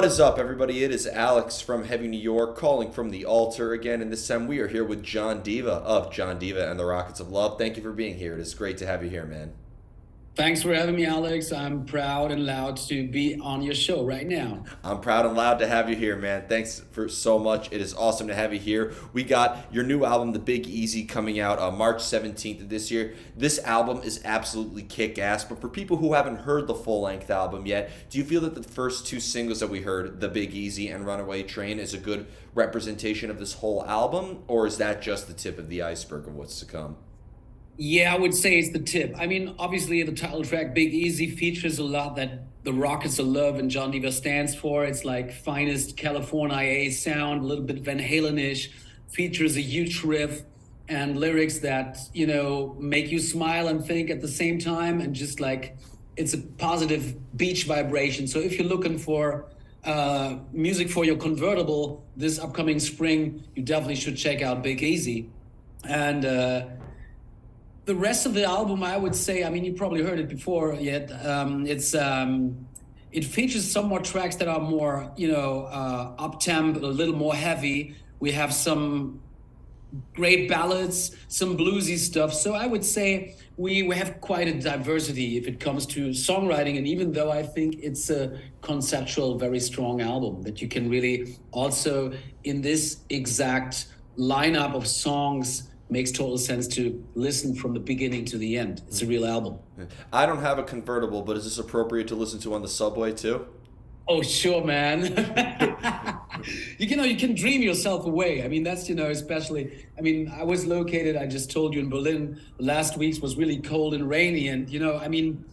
What is up, everybody? It is Alex from Heavy New York calling from the altar again, and this time we are here with John Diva of John Diva and the Rockets of Love. Thank you for being here. It is great to have you here, man. Thanks for having me, Alex. I'm proud and loud to be on your show right now. I'm proud and loud to have you here, man. Thanks for so much. It is awesome to have you here. We got your new album, The Big Easy, coming out on March 17th of this year. This album is absolutely kick-ass, but for people who haven't heard the full-length album yet, do you feel that the first two singles that we heard, The Big Easy and Runaway Train, is a good representation of this whole album, or is that just the tip of the iceberg of what's to come? Yeah, I would say it's the tip. I mean, obviously, the title track, Big Easy, features a lot that the Rockets of Love and John Diva stands for. It's like finest California sound, a little bit Van Halen-ish, features a huge riff and lyrics that, make you smile and think at the same time. And just like, it's a positive beach vibration. So if you're looking for music for your convertible this upcoming spring, you definitely should check out Big Easy. And, the rest of the album, I would say, I mean, you probably heard it before yet. It features some more tracks that are more, up temp, a little more heavy. We have some great ballads, some bluesy stuff. So I would say we have quite a diversity if it comes to songwriting. And even though I think it's a conceptual, very strong album that you can really also in this exact lineup of songs makes total sense to listen from the beginning to the end. It's a real album. I don't have a convertible, but is this appropriate to listen to on the subway too? Oh, sure, man. You can dream yourself away. I mean, that's, especially, I mean, I was located, I just told you, in Berlin. Last week's was really cold and rainy. And, I mean,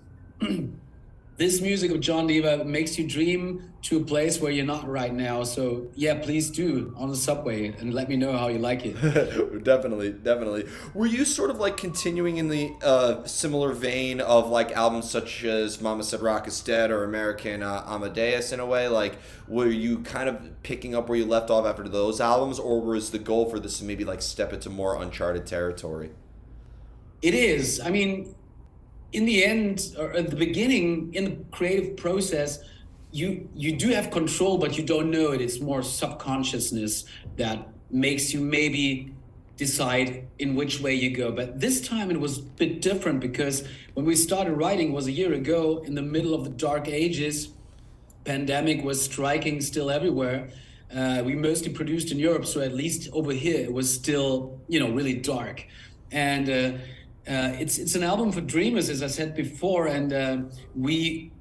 this music of John Diva makes you dream to a place where you're not right now. So yeah, please do on the subway and let me know how you like it. Definitely, definitely. Were you sort of like continuing in the similar vein of like albums such as Mama Said Rock is Dead or American Amadeus in a way? Like, were you kind of picking up where you left off after those albums, or was the goal for this to maybe like step into more uncharted territory? It is. I mean, in the end or at the beginning in the creative process, you do have control, but you don't know it. It's more subconsciousness that makes you maybe decide in which way you go. But this time it was a bit different because when we started writing was a year ago in the middle of the dark ages. Pandemic was striking still everywhere. We mostly produced in Europe, so at least over here it was still, really dark. And it's an album for dreamers, as I said before, and we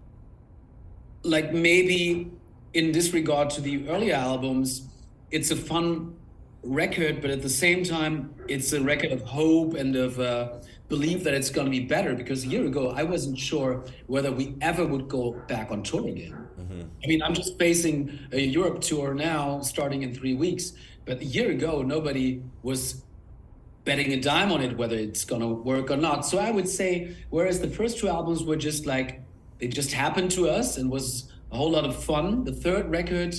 like maybe in this regard to the earlier albums, it's a fun record, but at the same time, it's a record of hope and of belief that it's going to be better. Because a year ago, I wasn't sure whether we ever would go back on tour again. Mm-hmm. I mean, I'm just facing a Europe tour now, starting in 3 weeks. But a year ago, nobody was betting a dime on it, whether it's going to work or not. So I would say, whereas the first two albums were just like, they just happened to us and was a whole lot of fun. The third record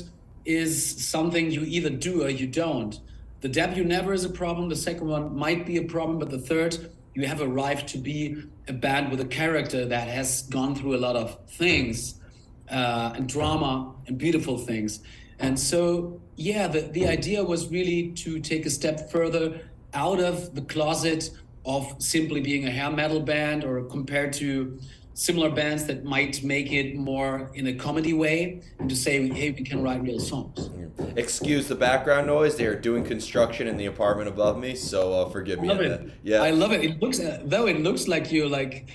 is something you either do or you don't. The debut never is a problem. The second one might be a problem, but the third, you have arrived to be a band with a character that has gone through a lot of things and drama and beautiful things. And so, yeah, the idea was really to take a step further out of the closet of simply being a hair metal band, or compared to similar bands that might make it more in a comedy way, and to say, hey, we can write real songs. Excuse the background noise. They are doing construction in the apartment above me, so forgive me. I love it. Yeah, I love it. It looks, though, it looks like you're like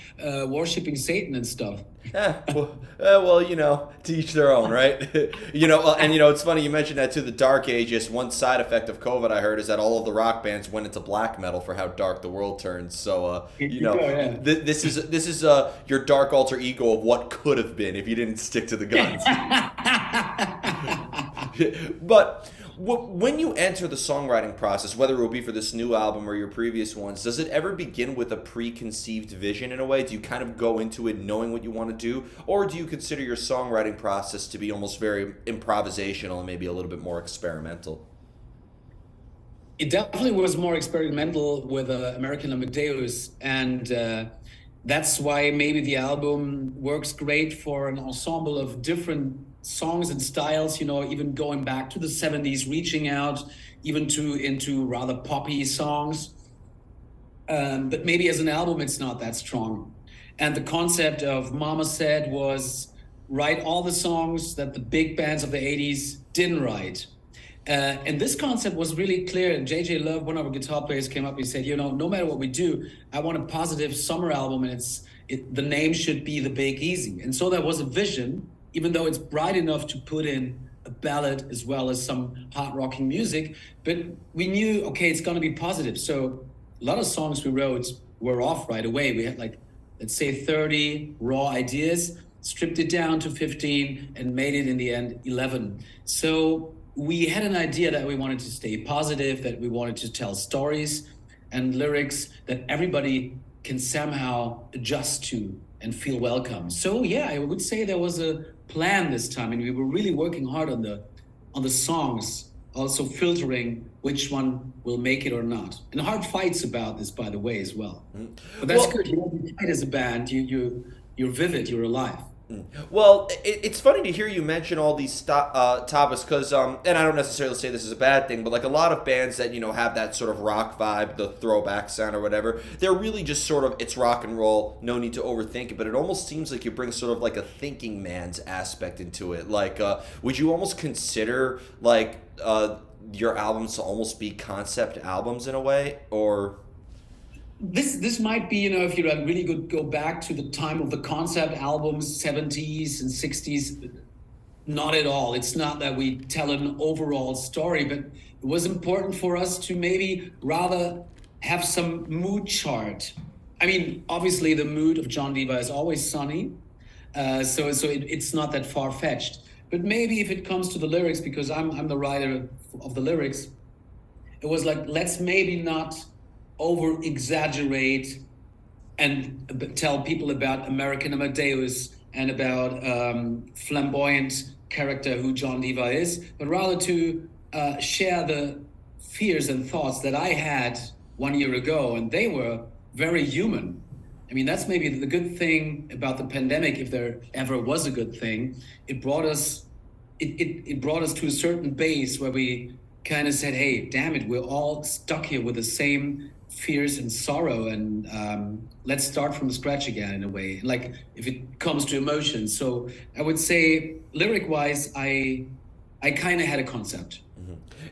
worshiping Satan and stuff. well, to each their own, right? And it's funny you mentioned that too. The Dark Ages. One side effect of COVID, I heard, is that all of the rock bands went into black metal for how dark the world turns. So, Yeah. this is your dark alter ego of what could have been if you didn't stick to the guns. But when you enter the songwriting process, whether it will be for this new album or your previous ones, does it ever begin with a preconceived vision in a way? Do you kind of go into it knowing what you want to do? Or do you consider your songwriting process to be almost very improvisational and maybe a little bit more experimental? It definitely was more experimental with American Amadeus, and that's why maybe the album works great for an ensemble of different songs and styles, even going back to the 70s, reaching out even to into rather poppy songs. But maybe as an album, it's not that strong. And the concept of Mama Said was write all the songs that the big bands of the 80s didn't write. And this concept was really clear. And JJ Love, one of our guitar players, came up and said, no matter what we do, I want a positive summer album, and the name should be The Big Easy. And so that was a vision, even though it's bright enough to put in a ballad as well as some hard rocking music. But we knew, okay, it's going to be positive. So a lot of songs we wrote were off right away. We had like, let's say 30 raw ideas, stripped it down to 15 and made it in the end 11. So we had an idea that we wanted to stay positive, that we wanted to tell stories and lyrics that everybody can somehow adjust to and feel welcome. So yeah, I would say there was a plan this time, and we were really working hard on the songs, also filtering which one will make it or not. And hard fights about this, by the way, as well. But that's good. You don't fight as a band. You're vivid. You're alive. Well, it's funny to hear you mention all these topics because, and I don't necessarily say this is a bad thing, but like a lot of bands that, have that sort of rock vibe, the throwback sound or whatever, they're really just sort of, it's rock and roll, no need to overthink it, but it almost seems like you bring sort of like a thinking man's aspect into it. Like, would you almost consider like your albums to almost be concept albums in a way, or... This might be, if you really could go back to the time of the concept albums, 70s and 60s, not at all. It's not that we tell an overall story, but it was important for us to maybe rather have some mood chart. I mean, obviously the mood of John Diva is always sunny, so it's not that far-fetched. But maybe if it comes to the lyrics, because I'm the writer of the lyrics, it was like, let's maybe not over exaggerate and tell people about American Amadeus and about flamboyant character who John Diva is, but rather to share the fears and thoughts that I had 1 year ago, and they were very human. I mean, that's maybe the good thing about the pandemic, if there ever was a good thing. It brought us to a certain base where we kind of said, hey, damn it, we're all stuck here with the same fears and sorrow, and let's start from scratch again, in a way, like if it comes to emotions. So I would say lyric wise, I kind of had a concept.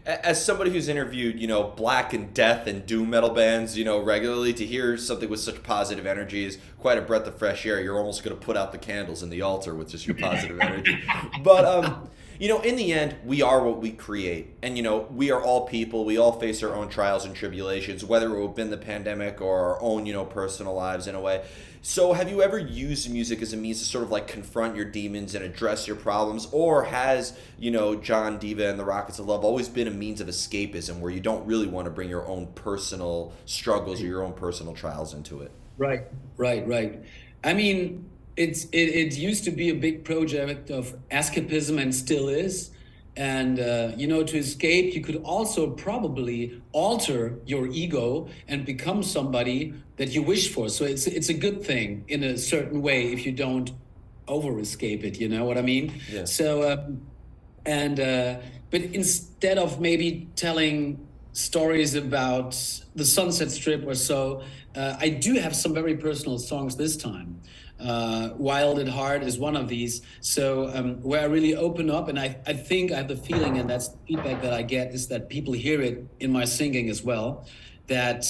As somebody who's interviewed, black and death and doom metal bands, regularly, to hear something with such positive energy is quite a breath of fresh air. You're almost going to put out the candles in the altar with just your positive energy. But in the end, we are what we create. And, we are all people. We all face our own trials and tribulations, whether it have been the pandemic or our own, personal lives in a way. So have you ever used music as a means to sort of like confront your demons and address your problems? Or has, John Diva and the Rockets of Love always been a means of escapism where you don't really want to bring your own personal struggles or your own personal trials into it? Right. I mean, it used to be a big project of escapism, and still is. And to escape, you could also probably alter your ego and become somebody that you wish for. So it's a good thing in a certain way if you don't over escape it. You know what I mean? Yeah. So but instead of maybe telling stories about the Sunset Strip or so, I do have some very personal songs this time. Wild at Heart is one of these. So where I really open up, and I think I have the feeling, and that's the feedback that I get, is that people hear it in my singing as well, that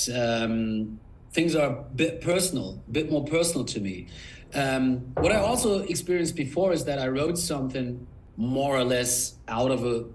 things are a bit more personal to me. What I also experienced before is that I wrote something more or less out of a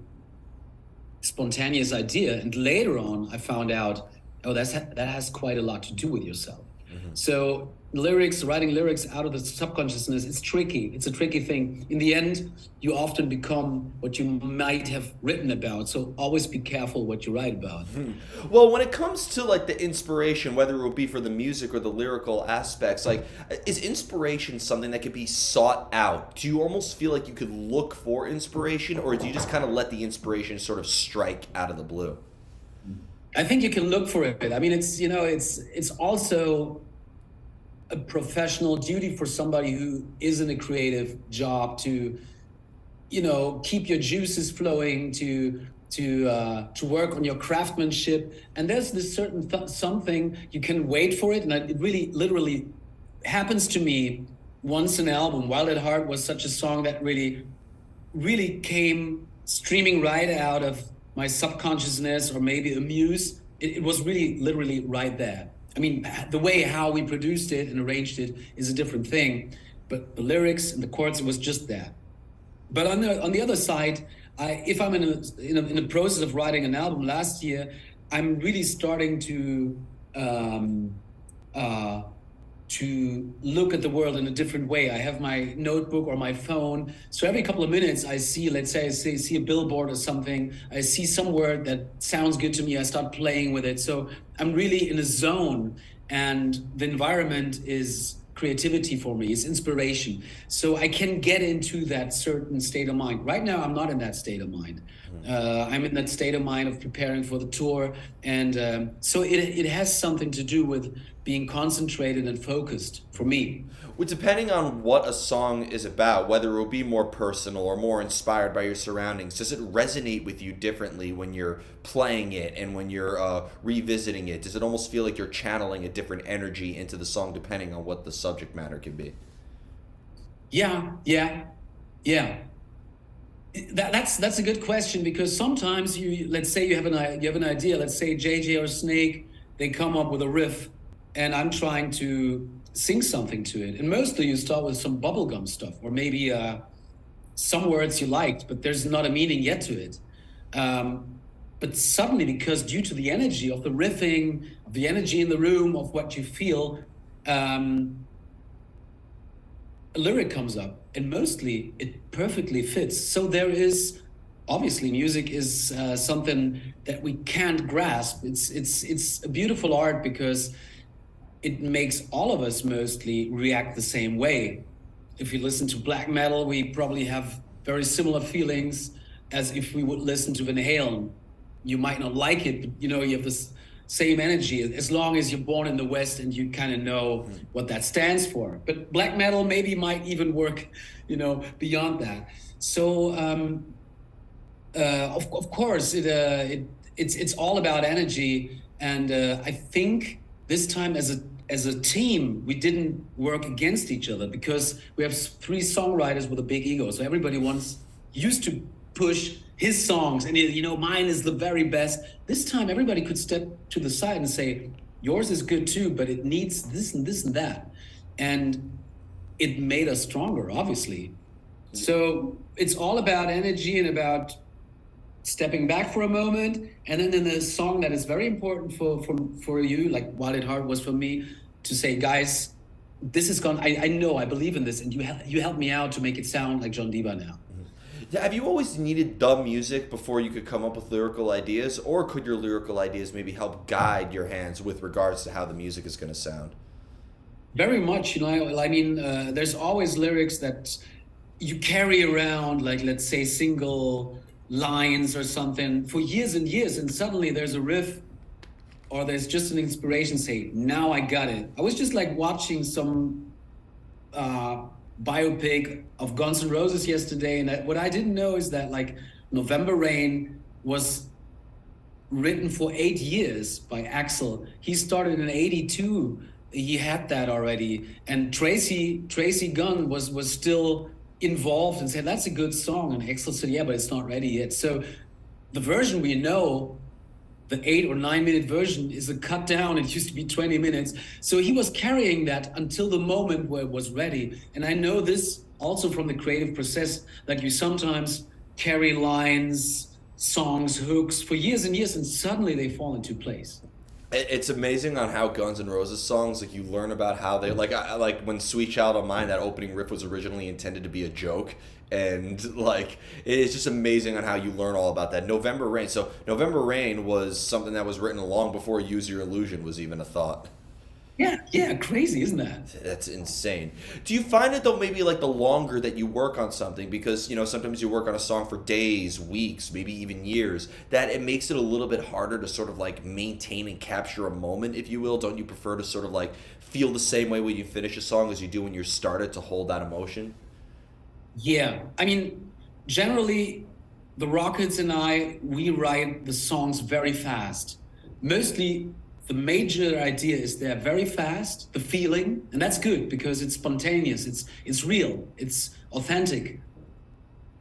spontaneous idea, and later on I found out, that has quite a lot to do with yourself. Mm-hmm. So writing lyrics out of the subconsciousness, it's tricky. It's a tricky thing. In the end, you often become what you might have written about. So always be careful what you write about. Mm-hmm. Well, when it comes to like the inspiration, whether it will be for the music or the lyrical aspects, like, is inspiration something that could be sought out? Do you almost feel like you could look for inspiration, or do you just kind of let the inspiration sort of strike out of the blue? I think you can look for it. I mean, it's also a professional duty for somebody who is in a creative job to keep your juices flowing, to work on your craftsmanship. And there's this certain something, you can wait for it, and it really literally happens to me once an album. Wild at Heart was such a song that really came streaming right out of my subconsciousness, or maybe a muse. It was really literally right there. I mean, the way how we produced it and arranged it is a different thing, but the lyrics and the chords, it was just that. But on the other side, if I'm in a process of writing an album last year, I'm really starting um, uh, to look at the world in a different way. I have my notebook or my phone. So every couple of minutes, I see, let's say, see a billboard or something. I see some word that sounds good to me. I start playing with it. So I'm really in a zone, and the environment is creativity for me. It's inspiration. So I can get into that certain state of mind. Right now, I'm not in that state of mind. I'm in that state of mind of preparing for the tour, and so it has something to do with being concentrated and focused for me. Well, depending on what a song is about, whether it will be more personal or more inspired by your surroundings, does it resonate with you differently when you're playing it and when you're revisiting it? Does it almost feel like you're channeling a different energy into the song depending on what the subject matter can be? Yeah, yeah, yeah. That's a good question, because sometimes let's say you have an idea. Let's say JJ or Snake, they come up with a riff, and I'm trying to sing something to it. And mostly you start with some bubblegum stuff, or maybe some words you liked, but there's not a meaning yet to it. But suddenly, because due to the energy of the riffing, of the energy in the room, of what you feel, um, a lyric comes up, and mostly it perfectly fits. So there is, obviously, music is something that we can't grasp. It's a beautiful art, because it makes all of us mostly react the same way. If you listen to black metal, we probably have very similar feelings as if we would listen to Van Halen. You might not like it, but you have this same energy, as long as you're born in the West and you kind of know what that stands for. But black metal maybe might even work, beyond that. So of course, it's all about energy, and I think this time as a team, we didn't work against each other, because we have three songwriters with a big ego. So everybody used to push his songs, and mine is the very best. This time, everybody could step to the side and say, yours is good too, but it needs this and this and that, and it made us stronger, obviously. So it's all about energy and about stepping back for a moment, and then in a song that is very important for you, like Wild at Heart was for me, to say, guys, this is gone. I know, I believe in this, and you helped me out to make it sound like John Diva now. Yeah, have you always needed the music before you could come up with lyrical ideas, or could your lyrical ideas maybe help guide your hands with regards to how the music is going to sound? Very much, I mean, there's always lyrics that you carry around, like, let's say, single lines or something for years and years, and suddenly there's a riff, or there's just an inspiration, say, now I got it. I was just like watching some biopic of Guns N' Roses yesterday, and what I didn't know is that, like, November Rain was written for 8 years by Axl. He started in '82. He had that already, and Tracy Gunn was still involved and said, that's a good song, and Axl said, yeah, but it's not ready yet. So the version we know, the 8 or 9 minute version, is a cut down. It used to be 20 minutes. So he was carrying that until the moment where it was ready. And I know this also from the creative process, like, you sometimes carry lines, songs, hooks for years and years, and suddenly they fall into place. It's amazing on how Guns N' Roses songs, like, you learn about how they, like, like when Sweet Child O' Mine, that opening riff was originally intended to be a joke, and, like, it's just amazing on how you learn all about that. November Rain. So November Rain was something that was written long before Use Your Illusion was even a thought. Yeah, crazy, isn't that? That's insane. Do you find it though, maybe like the longer that you work on something, because sometimes you work on a song for days, weeks, maybe even years, that it makes it a little bit harder to sort of like maintain and capture a moment, if you will? Don't you prefer to sort of like feel the same way when you finish a song as you do when you started, to hold that emotion? Yeah, I mean, generally, the Rockets and we write the songs very fast. Mostly, the major idea is they're very fast, the feeling, and that's good because it's spontaneous, it's real, it's authentic.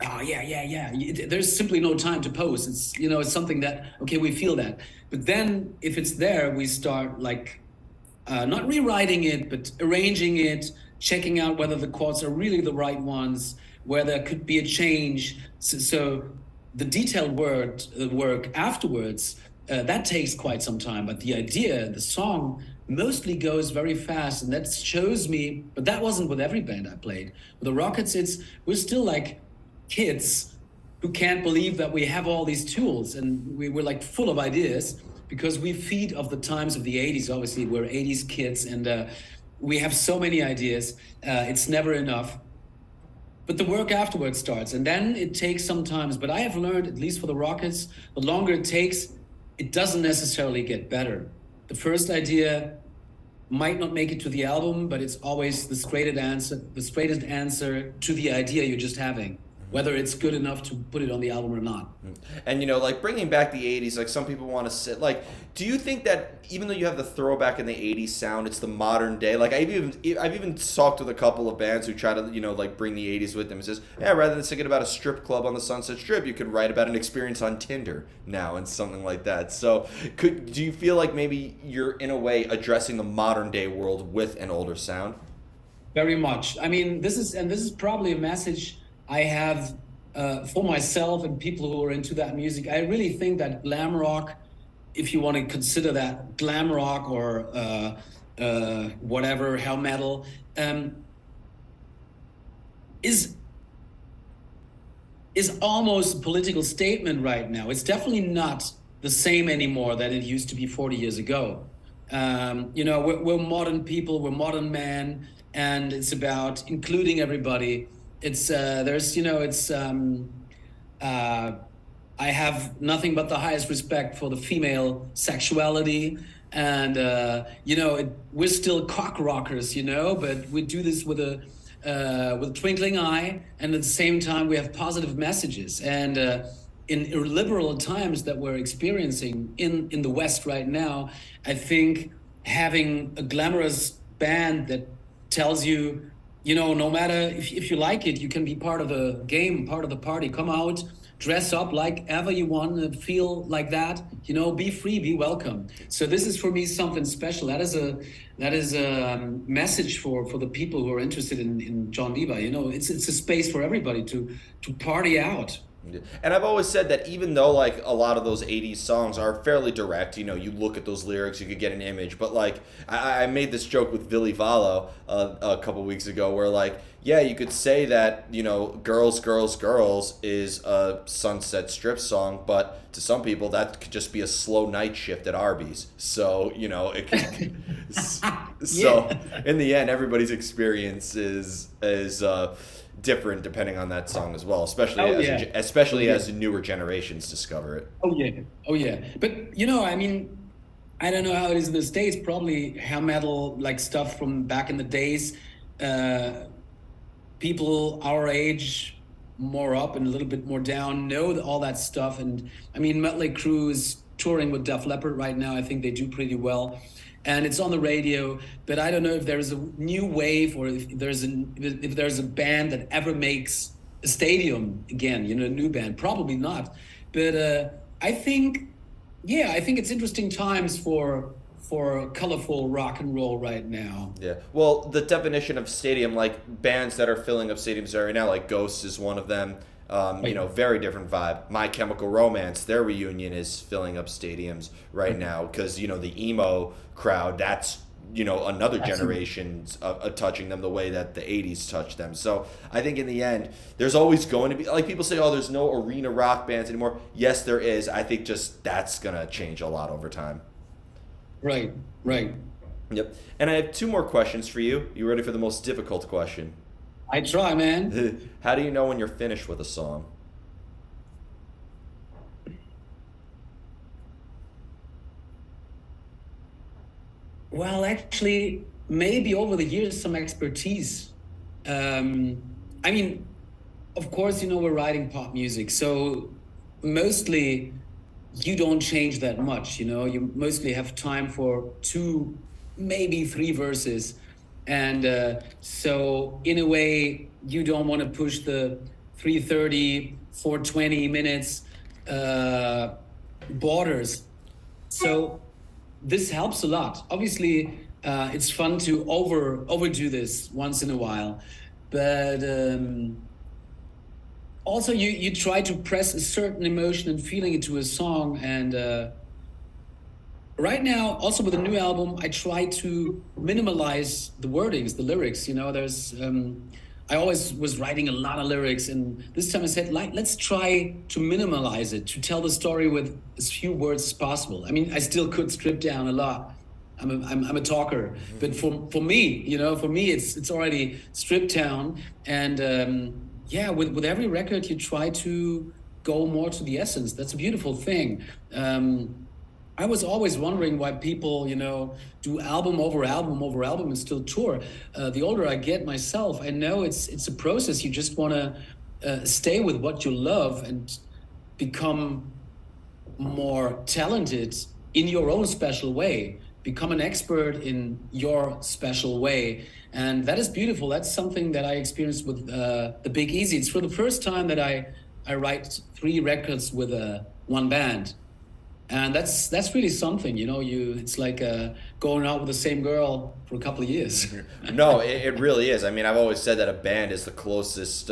Oh yeah, yeah, yeah. There's simply no time to pose. It's it's something that okay, we feel that. But then if it's there, we start like not rewriting it, but arranging it, checking out whether the chords are really the right ones, where there could be a change. So the detailed work afterwards, that takes quite some time. But the idea, the song, mostly goes very fast, and that shows me. But that wasn't with every band I played. With the Rockets, we're still like kids who can't believe that we have all these tools, and we're like full of ideas because we feed off the times of the 80s. Obviously, we're 80s kids, and we have so many ideas. It's never enough. But the work afterwards starts, and then it takes some time. But I have learned, at least for the Rockets, the longer it takes, it doesn't necessarily get better. The first idea might not make it to the album, but it's always the straightest answer to the idea you're just having, whether it's good enough to put it on the album or not. And like bringing back the '80s, like some people want to sit. Like, do you think that even though you have the throwback in the '80s sound, it's the modern day? Like, I've even talked with a couple of bands who try to like bring the '80s with them. It says, yeah, rather than singing about a strip club on the Sunset Strip, you could write about an experience on Tinder now and something like that. So, do you feel like maybe you're in a way addressing the modern day world with an older sound? Very much. I mean, this is probably a message I have for myself and people who are into that music. I really think that glam rock, if you want to consider that glam rock or whatever, hell metal, is is almost a political statement right now. It's definitely not the same anymore that it used to be 40 years ago. We're modern people, we're modern men, and it's about including everybody. It's there's it's I have nothing but the highest respect for the female sexuality, and we're still cock rockers, but we do this with a twinkling eye, and at the same time we have positive messages. And in illiberal times that we're experiencing in the West right now, I think having a glamorous band that tells you, no matter if you like it, you can be part of the game, part of the party. Come out, dress up like ever you want, to feel like that. Be free, be welcome. So this is for me something special. That is a message for the people who are interested in John Diva. It's a space for everybody to party out. And I've always said that even though like a lot of those '80s songs are fairly direct, you look at those lyrics, you could get an image. But like I made this joke with Billy Vallo a couple weeks ago, where like yeah, you could say that "Girls, Girls, Girls" is a Sunset Strip song, but to some people that could just be a slow night shift at Arby's. So it could. So in the end, everybody's experience is different depending on that song as well, especially as newer generations discover it. Oh yeah. But I mean, I don't know how it is in the States. Probably hair metal, like stuff from back in the days. People our age, more up and a little bit more down, know all that stuff. And I mean, Mötley Crüe is touring with Def Leppard right now. I think they do pretty well, and it's on the radio. But I don't know if there's a new wave, or if there's a band that ever makes a stadium again. A new band, probably not. But I think it's interesting times for colorful rock and roll right now. Yeah. Well, the definition of stadium, like bands that are filling up stadiums right now, like Ghosts is one of them. Very different vibe. My Chemical Romance, their reunion is filling up stadiums right now because the emo crowd. That's another generation touching them the way that the '80s touched them. So I think in the end, there's always going to be, like people say, oh, there's no arena rock bands anymore. Yes, there is. I think just that's gonna change a lot over time. Right. Yep. And I have two more questions for you. You ready for the most difficult question? I try, man. How do you know when you're finished with a song? Well, actually, maybe over the years, some expertise. I mean, of course, we're writing pop music, so mostly you don't change that much. You mostly have time for two, maybe three verses, and so in a way, you don't want to push the 3:30, 4:20 minutes uh, borders. So this helps a lot. Obviously, it's fun to overdo this once in a while, but also you try to press a certain emotion and feeling into a song. And right now, also with the new album, I try to minimalize the wordings, the lyrics. There's I always was writing a lot of lyrics, and this time I said, like, let's try to minimalize it, to tell the story with as few words as possible. I mean, I still could strip down a lot. I'm a talker, but for me, it's already stripped down. And yeah, with every record, you try to go more to the essence. That's a beautiful thing. I was always wondering why people, do album over album over album and still tour. The older I get myself, I know it's a process. You just want to stay with what you love and become more talented in your own special way. Become an expert in your special way, and that is beautiful. That's something that I experienced with the Big Easy. It's for the first time that I write three records with one band. And that's really something. It's like going out with the same girl for a couple of years. No, it really is. I mean, I've always said that a band is the closest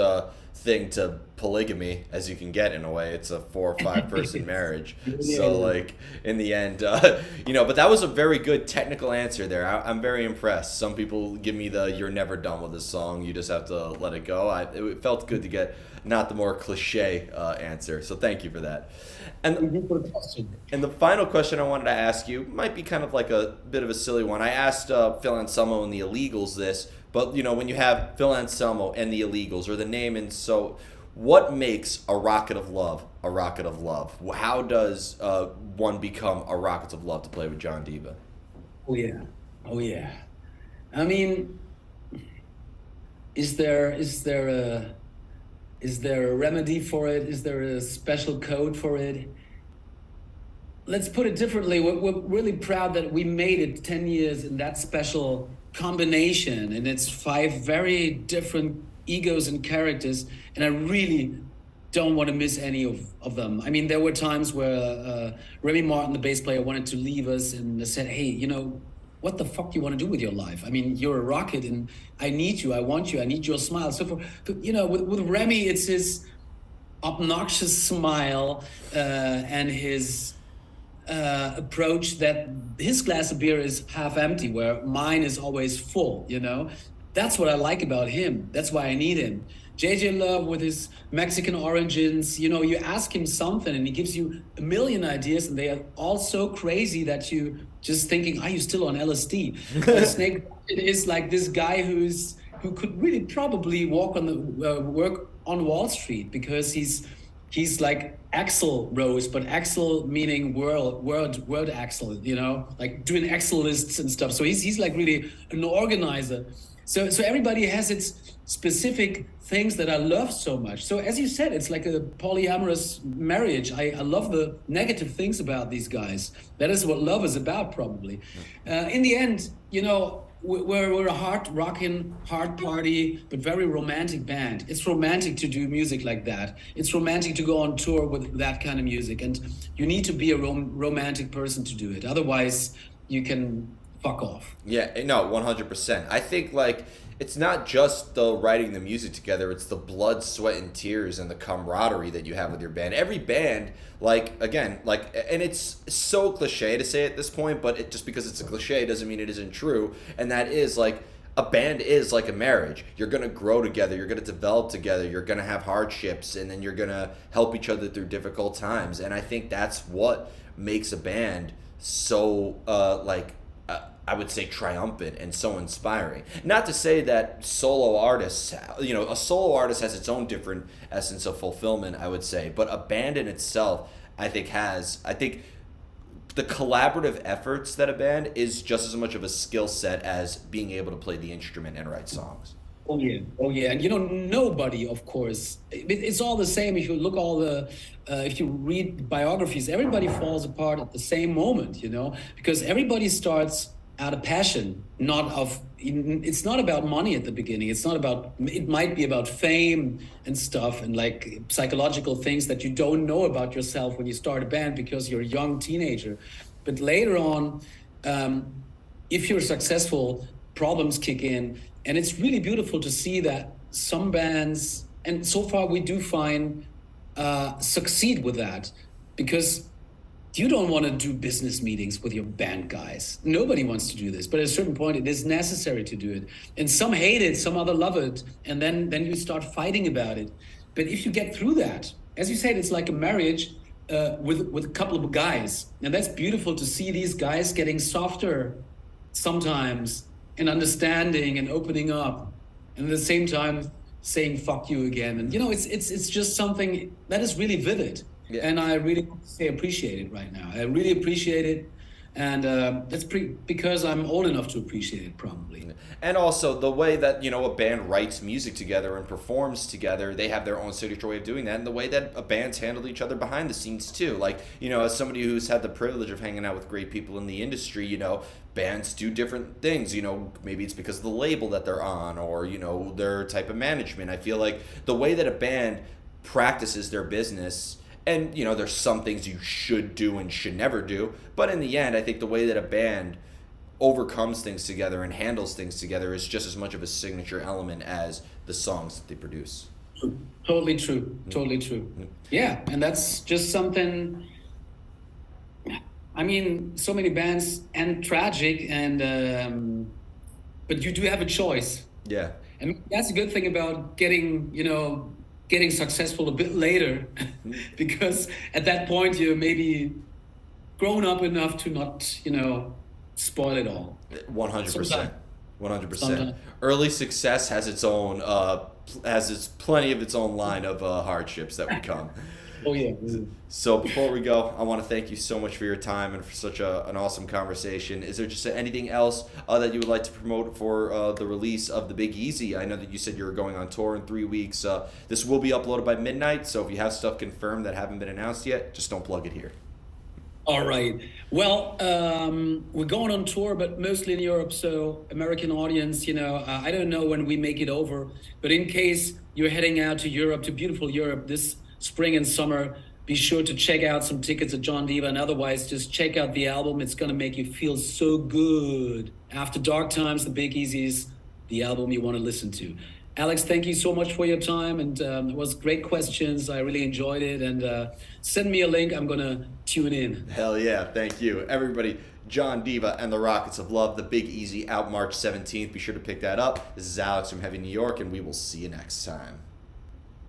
thing to polygamy as you can get in a way. It's a 4 or 5 person marriage. So, like, in the end, but that was a very good technical answer there. I'm very impressed. Some people give me the "you're never done with this song. You just have to let it go." It felt good to get not the more cliche answer. So, thank you for that. And and the final question I wanted to ask you might be kind of like a bit of a silly one. I asked Phil Anselmo and the Illegals this, but when you have Phil Anselmo and the Illegals, or the name, and so what makes a rocket of love a rocket of love? How does one become a rocket of love to play with John Diva? Oh yeah, oh yeah. I mean, is there a remedy for it? Is there a special code for it? Let's put it differently. We're really proud that we made it 10 years in that special combination, and it's five very different egos and characters, and I really don't want to miss any of them. I mean, there were times where Remy Martin, the bass player, wanted to leave us and said, hey, what the fuck do you want to do with your life? I mean, you're a rocket, and I need you, I want you, I need your smile. So with Remy, it's his obnoxious smile and his approach that his glass of beer is half empty, where mine is always full. That's what I like about him. That's why I need him. JJ Love with his Mexican origins, you ask him something and he gives you a million ideas, and they are all so crazy that you just thinking, are you still on LSD? Snake is like this guy who could really probably work on Wall Street, because he's like Axl Rose, but Axl meaning word Axl, like doing Excel lists and stuff. So he's like really an organizer. So everybody has its specific things that I love so much. So as you said, it's like a polyamorous marriage. I love the negative things about these guys. That is what love is about, probably. In the end, we're a hard rocking, hard party, but very romantic band. It's romantic to do music like that. It's romantic to go on tour with that kind of music, and you need to be a romantic person to do it. Otherwise, you can fuck off. Yeah, no, 100%. I think, like, it's not just the writing the music together, it's the blood, sweat, and tears and the camaraderie that you have with your band. Every band, like, again, like, and it's so cliche to say at this point, but just because it's a cliche doesn't mean it isn't true. And that is, like, a band is like a marriage. You're going to grow together, you're going to develop together, you're going to have hardships, and then you're going to help each other through difficult times. And I think that's what makes a band so, I would say triumphant and so inspiring. Not to say that solo artists, a solo artist has its own different essence of fulfillment, I would say, but a band in itself, I think the collaborative efforts that a band is just as much of a skill set as being able to play the instrument and write songs. Oh yeah, and nobody, of course. It's all the same. If you look all if you read biographies, everybody falls apart at the same moment. Because everybody starts out of passion, not of. It's not about money at the beginning. It's not about. It might be about fame and stuff, and like psychological things that you don't know about yourself when you start a band because you're a young teenager. But later on, um, if you're successful, problems kick in. And it's really beautiful to see that some bands, and so far we do find, succeed with that, because you don't want to do business meetings with your band guys. Nobody wants to do this, but at a certain point, it is necessary to do it. And some hate it, some other love it, and then you start fighting about it. But if you get through that, as you said, it's like a marriage, with a couple of guys, and that's beautiful to see these guys getting softer sometimes, and understanding and opening up, and at the same time saying "fuck you" again. And it's just something that is really vivid. Yeah. And I really say appreciate it right now. I really appreciate it, and that's because I'm old enough to appreciate it, probably. And also the way that a band writes music together and performs together, they have their own signature way of doing that, and the way that a bands handle each other behind the scenes too. Like as somebody who's had the privilege of hanging out with great people in the industry, bands do different things. Maybe it's because of the label that they're on, or their type of management. I feel like the way that a band practices their business. And there's some things you should do and should never do, but in the end, I think the way that a band overcomes things together and handles things together is just as much of a signature element as the songs that they produce. Totally true. Totally true. Yeah, and that's just something. I mean, so many bands end tragic, and but you do have a choice. Yeah. And that's a good thing about getting successful a bit later, because at that point you're maybe grown up enough to not, spoil it all. 100%. 100%. Sometimes. Early success has its own plenty of its own line of hardships that would come. Oh yeah. So before we go, I want to thank you so much for your time and for such an awesome conversation. Is there just anything else that you would like to promote for the release of the Big Easy? I know that you said you were going on tour in 3 weeks. This will be uploaded by midnight, so if you have stuff confirmed that haven't been announced yet, just don't plug it here. All right. Well, we're going on tour, but mostly in Europe. So American audience, I don't know when we make it over, but in case you're heading out to Europe, to beautiful Europe this spring and summer, be sure to check out some tickets at John Diva, and otherwise just check out the album. It's going to make you feel so good. After Dark Times, the Big Easy's the album you want to listen to. Alex, thank you so much for your time, and it was great questions. I really enjoyed it, and send me a link. I'm going to tune in. Hell yeah, thank you. Everybody, John Diva and the Rockets of Love, the Big Easy, out March 17th. Be sure to pick that up. This is Alex from Heavy New York, and we will see you next time.